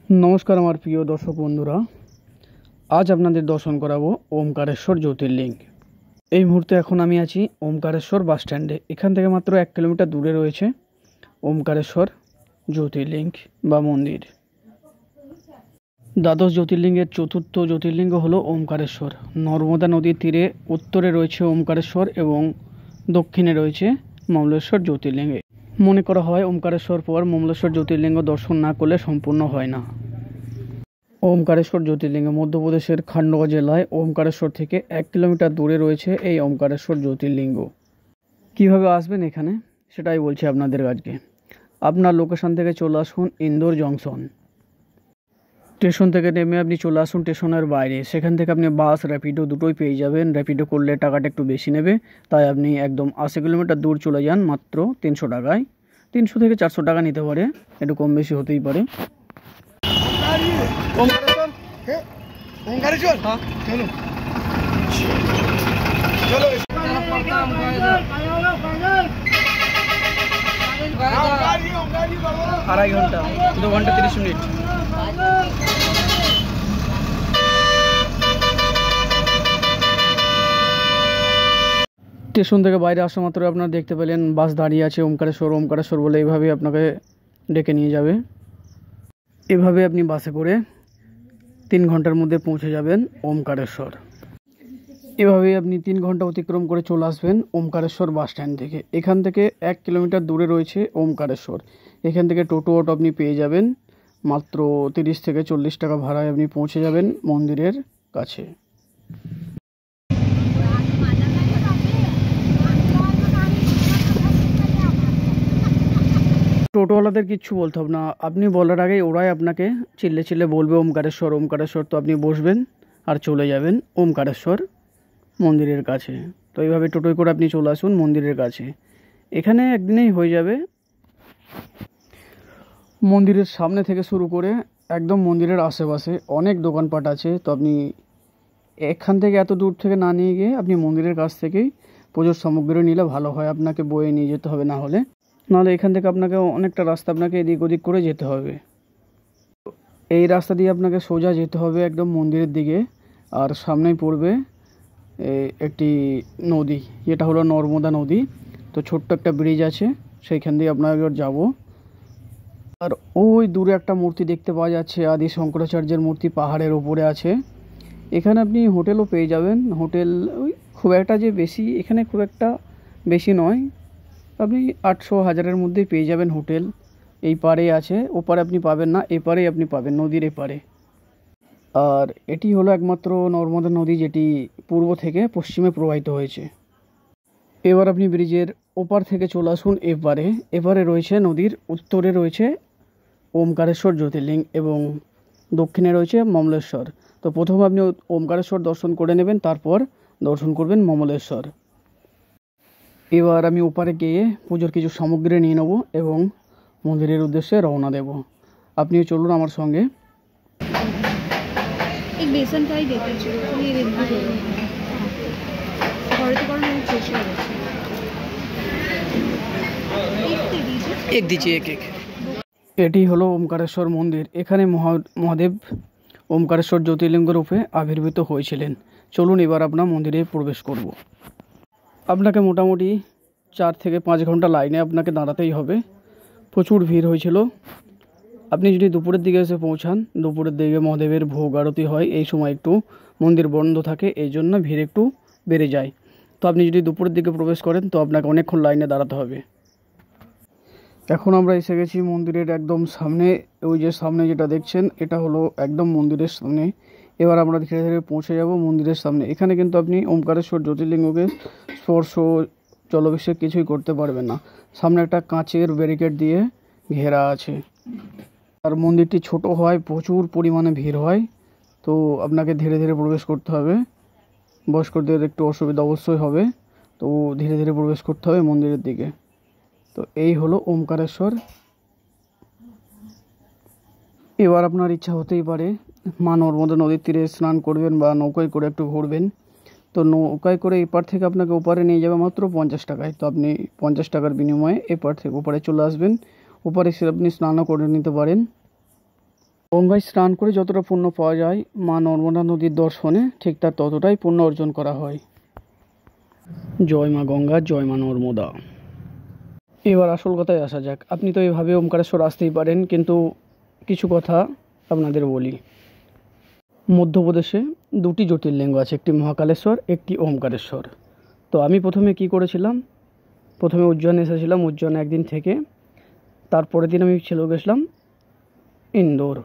নমস্কার আমার প্রিয় দর্শক বন্ধুরা, আজ আপনাদের দর্শন করাবো ওমকারেশ্বর জ্যোতির্লিঙ্গ। এই মুহূর্তে এখন আমি আছি ওমকারেশ্বর বাস স্ট্যান্ডে। এখান থেকে মাত্র 1 কিলোমিটার দূরে রয়েছে ওমকারেশ্বর জ্যোতির্লিঙ্গ বা মন্দির। দ্বাদশ জ্যোতির্লিঙ্গের চতুর্থ জ্যোতির্লিঙ্গ হলো ওমকারেশ্বর। নর্মদা নদীর তীরে উত্তরে রয়েছে ওমকারেশ্বর এবং দক্ষিণে রয়েছে মমলেশ্বর জ্যোতির্লিঙ্গ। মনে করা হয় ওমকারেশ্বর পর মমলেশ্বর জ্যোতির্লিঙ্গ দর্শন না করলে সম্পূর্ণ হয় না। ওমকারেশ্বর জ্যোতির্লিঙ্গ মধ্যপ্রদেশের খান্ডোয়া জেলায় ওমকারেশ্বর থেকে 1 কিলোমিটার দূরে রয়েছে এই ওমকারেশ্বর জ্যোতির্লিঙ্গ। কিভাবে আসবেন এখানে সেটাই বলছি আপনাদের আজকে। আপনার লোকেশন থেকে চলে আসুন ইন্দোর জংশন। স্টেশন থেকে নেমে আপনি চলে আসুন স্টেশনের বাইরে। সেখান থেকে আপনি বাস র্যাপিডো দুটোই পেয়ে যাবেন। র্যাপিডো করলে টাকাটা একটু বেশি নেবে, তাই আপনি একদম 80 কিলোমিটার দূর চলে যান মাত্র 300 টাকায়। 300 থেকে 400 টাকা নিতে পারে, একটু কম বেশি হতেই পারে। আড়াই ঘন্টা, 2 ঘন্টা 30 মিনিট। স্টেশন থেকে বাইরে আসা মাত্র আপনারা দেখতে পেলেন বাস দাঁড়িয়ে আছে ওমকারেশ্বর। ওমকারেশ্বর বলে এইভাবে আপনাকে ডেকে নিয়ে যাবে। এভাবে আপনি বাসে করে 3 ঘন্টার মধ্যে পৌঁছে যাবেন ওমকারেশ্বর। এভাবে আপনি 3 ঘন্টা অতিক্রম করে চলে আসবেন ওমকারেশ্বর বাস স্ট্যান্ড থেকে। এখান থেকে 1 কিলোমিটার দূরে রয়েছে ওমকারেশ্বর। এখান থেকে টোটো অটো আপনি পেয়ে যাবেন মাত্র 30 থেকে 40 টাকা ভাড়ায় আপনি পৌঁছে যাবেন মন্দিরের কাছে। টোটোওয়ালাদের কিচ্ছু বলতে হবে না, আপনি বলার আগেই ওরাই আপনাকে চিল্লে চিল্লে বলবে ওমকারেশ্বর ওমকারেশ্বর। তো আপনি বসবেন আর চলে যাবেন ওমকারেশ্বর মন্দিরের কাছে। তো এইভাবে টোটোয় করে আপনি চলে আসুন মন্দিরের কাছে। এখানে একদিনেই হয়ে যাবে। মন্দিরের সামনে থেকে শুরু করে একদম মন্দিরের আশেপাশে অনেক দোকানপাট আছে। তো আপনি এখান থেকে এত দূর থেকে না নিয়ে গিয়ে আপনি মন্দিরের কাছ থেকেই পুজোর সামগ্রী নিলে ভালো হয়। আপনাকে বয়ে নিয়ে যেতে হবে, নাহলে এখান থেকে আপনাকে অনেকটা রাস্তা আপনাকে এদিক ওদিক করে যেতে হবে। এই রাস্তা দিয়ে আপনাকে সোজা যেতে হবে একদম মন্দিরের দিকে। আর সামনেই পড়বে একটি নদী, যেটা হলো নর্মদা নদী। তো ছোট্ট একটা ব্রিজ আছে, সেইখান দিয়ে আপনারা এবার যাব। আর ওই দূরে একটা মূর্তি দেখতে পাওয়া যাচ্ছে, আদি শঙ্করাচার্যের মূর্তি পাহাড়ের ওপরে আছে। এখানে আপনি হোটেলও পেয়ে যাবেন। হোটেল ওই খুব একটা যে বেশি, এখানে খুব একটা বেশি নয়, আপনি 800-1000-এর মধ্যেই পেয়ে যাবেন হোটেল। এই পারে আছে, ওপারে আপনি পাবেন না, এপারেই আপনি পাবেন, নদীর এপারে। আর এটি হলো একমাত্র নর্মদা নদী যেটি পূর্ব থেকে পশ্চিমে প্রবাহিত হয়েছে। এবার আপনি ব্রিজের ওপার থেকে চলে আসুন এপারে। এপারে রয়েছে নদীর উত্তরে রয়েছে ওমকারেশ্বর জ্যোতির্লিঙ্গ এবং দক্ষিণে রয়েছে মমলেশ্বর। তো প্রথমে আপনি ওমকারেশ্বর দর্শন করে নেবেন, তারপর দর্শন করবেন মমলেশ্বর। এবার আমি ওপারে গিয়ে পুজোর কিছু সামগ্রী নিয়ে নেব এবং মন্দিরের উদ্দেশ্যে রওনা দেব। আপনিও চলুন আমার সঙ্গে। एक बेसन फ्राई देते हैं ये रेडी हो गया और तो कौन नहीं खुश हो एक दीजिए एक। এটি হলো ওমকারেশ্বর মন্দির। এখানে মহাদেব ওমকারেশ্বর জ্যোতির্লিঙ্গ রূপে আবির্ভূত হয়েছিলেন। চলুন এবার আপনার মন্দিরে প্রবেশ করব। আপনাকে মোটামুটি 4 থেকে 5 ঘন্টা লাইনে আপনাকে দাঁড়াতেই হবে। প্রচুর ভিড় হয়েছিল। আপনি যদি দুপুরের দিকে এসে পৌঁছান, দুপুরের দিকে মহাদেবের ভোগ আরতি হয়, এই সময় একটু মন্দির বন্ধ থাকে, এই জন্য ভিড় একটু বেড়ে যায়। তো আপনি যদি দুপুরের দিকে প্রবেশ করেন তো আপনাকে অনেকক্ষণ লাইনে দাঁড়াতে হবে। এখন আমরা এসে গেছি মন্দিরের একদম সামনে। ওই যে সামনে যেটা দেখছেন এটা হলো একদম মন্দিরের সামনে। এবার আমরা ধীরে ধীরে পৌঁছে যাব মন্দিরের সামনে। এখানে কিন্তু আপনি ওমকারেশ্বর জ্যোতির্লিঙ্গকে স্পর্শ জলাভিষেক কিছুই করতে পারবেন না। সামনে একটা কাঁচের ব্যারিকেড দিয়ে ঘেরা আছে। আর মন্দিরটি ছোট হয়, প্রচুর পরিমাণে ভিড় হয়। তো আপনাকে ধীরে ধীরে প্রবেশ করতে হবে। বয়স্কদের একটু অসুবিধা অবশ্যই হবে, তো ধীরে ধীরে প্রবেশ করতে হবে মন্দিরের দিকে। তো এই হলো ওমকারেশ্বর। এবার আপনার ইচ্ছা হতেই পারে মা নর্মদা নদীর তীরে স্নান করবেন বা নৌকায় করে একটু ঘুরবেন। তো নৌকায় করে এপার থেকে আপনাকে ওপারে নিয়ে যাবে মাত্র 50 টাকায়। তো আপনি 50 টাকার বিনিময়ে এপার থেকে ওপারে চলে আসবেন। ওপারে এসে আপনি স্নানও করে নিতে পারেন। গঙ্গায় স্নান করে যতটা পুণ্য পাওয়া যায়, মা নর্মদা নদীর দর্শনে ঠিক তার ততটাই পুণ্য অর্জন করা হয়। জয় মা গঙ্গা, জয় মা নর্মদা। এবার আসল কথায় আসা যাক। আপনি তো এভাবে ওমকারেশ্বর আসতেই পারেন, কিন্তু কিছু কথা আপনাদের বলি। মধ্যপ্রদেশে দুটি জ্যোতির্লিঙ্গ আছে, একটি মহাকালেশ্বর, একটি ওমকারেশ্বর। তো আমি প্রথমে কি করেছিলাম, প্রথমে উজ্জয়নে এসেছিলাম। উজ্জয়নে একদিন থেকে তারপরের দিন আমি চলে গেছিলাম ইন্দোর,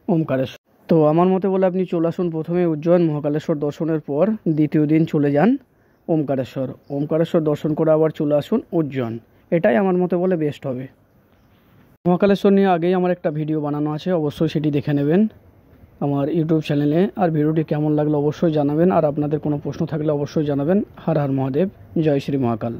ওমকারেশ্বর। তো আমার মতে বলে আপনি চলে আসুন প্রথমে উজ্জয়ন মহাকালেশ্বর দর্শনের পর দ্বিতীয় দিন চলে যান ওমকারেশ্বর। ওমকারেশ্বর দর্শন করে আবার চলে আসুন উজ্জয়ন। এটাই আমার মতে বলে বেস্ট হবে। মহাকালেশ্বর নিয়ে আগেই আমার একটা ভিডিও বানানো আছে, অবশ্যই সেটি দেখে নেবেন আমার ইউটিউব চ্যানেলে। আর ভিডিওটি কেমন লাগলো অবশ্যই জানাবেন, আর আপনাদের কোনো প্রশ্ন থাকলে অবশ্যই জানাবেন। হর হর মহাদেব, জয় শ্রী মহাকাল।